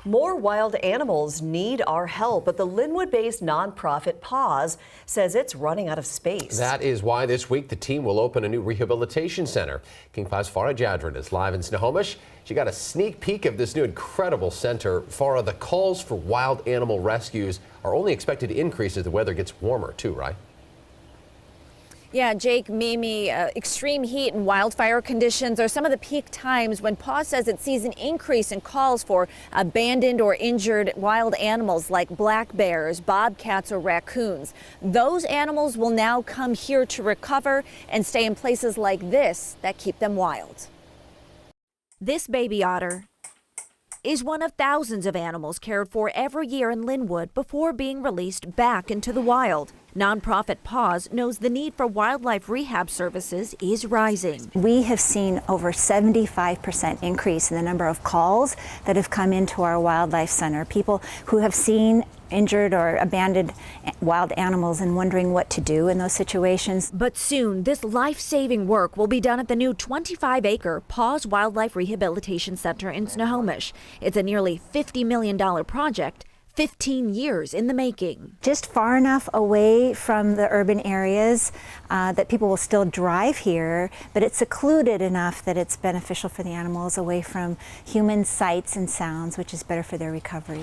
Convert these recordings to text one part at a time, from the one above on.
More wild animals need our help, but the Linwood-based nonprofit PAWS says it's running out of space. That is why this week the team will open a new rehabilitation center. King 5's Farah Jadran is live in Snohomish. She got a sneak peek of this new incredible center. Farah, the calls for wild animal rescues are only expected to increase as the weather gets warmer too, right? Yeah, Jake, Mimi, extreme heat and wildfire conditions are some of the peak times when PAWS says it sees an increase in calls for abandoned or injured wild animals like black bears, bobcats, or raccoons. Those animals will now come here to recover and stay in places like this that keep them wild. This baby otter is one of thousands of animals cared for every year in Linwood before being released back into the wild. Nonprofit PAWS knows the need for wildlife rehab services is rising. We have seen over 75% increase in the number of calls that have come into our wildlife center. People who have seen injured or abandoned wild animals and wondering what to do in those situations. But soon, this life-saving work will be done at the new 25-acre PAWS Wildlife Rehabilitation Center in Snohomish. It's a nearly $50 million project, 15 years in the making. Just far enough away from the urban areas that people will still drive here, but it's secluded enough that it's beneficial for the animals, away from human sights and sounds, which is better for their recovery.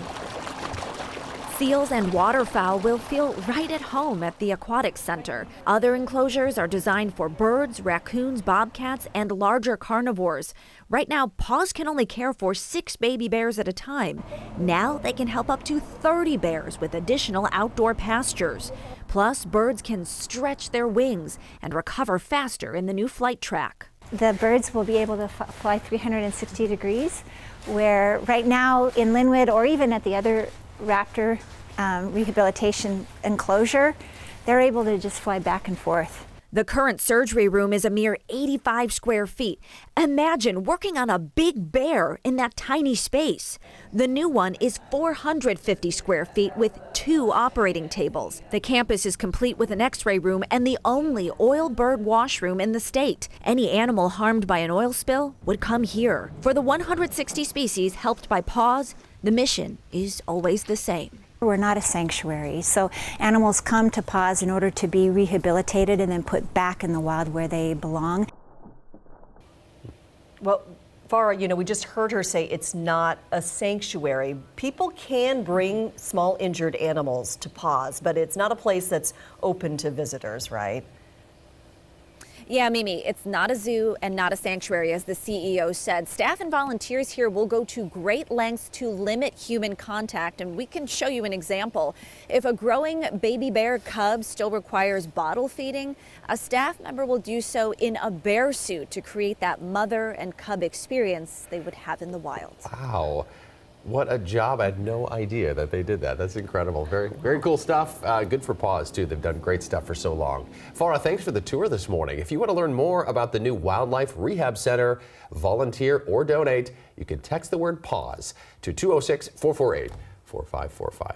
Seals and waterfowl will feel right at home at the aquatic center. Other enclosures are designed for birds, raccoons, bobcats, and larger carnivores. Right now, PAWS can only care for 6 baby bears at a time. Now they can help up to 30 bears with additional outdoor pastures. Plus, birds can stretch their wings and recover faster in the new flight track. The birds will be able to fly 360 degrees, where right now in Linwood or even at the other raptor rehabilitation enclosure, they're able to just fly back and forth. The current surgery room is a mere 85 square feet. Imagine working on a big bear in that tiny space. The new one is 450 square feet with 2 operating tables. The campus is complete with an x-ray room and the only oil bird washroom in the state. Any animal harmed by an oil spill would come here. For the 160 species helped by PAWS, the mission is always the same. We're not a sanctuary, so animals come to PAWS in order to be rehabilitated and then put back in the wild where they belong. Well, Farah, we just heard her say it's not a sanctuary. People can bring small injured animals to PAWS, but it's not a place that's open to visitors, right? Yeah, Mimi, it's not a zoo and not a sanctuary, as the CEO said. Staff and volunteers here will go to great lengths to limit human contact, and we can show you an example. If a growing baby bear cub still requires bottle feeding, a staff member will do so in a bear suit to create that mother and cub experience they would have in the wild. Wow. What a job. I had no idea that they did that. That's incredible. Very, very cool stuff. Good for PAWS, too. They've done great stuff for so long. Farah, thanks for the tour this morning. If you want to learn more about the new Wildlife Rehab Center, volunteer or donate, you can text the word PAWS to 206-448-4545.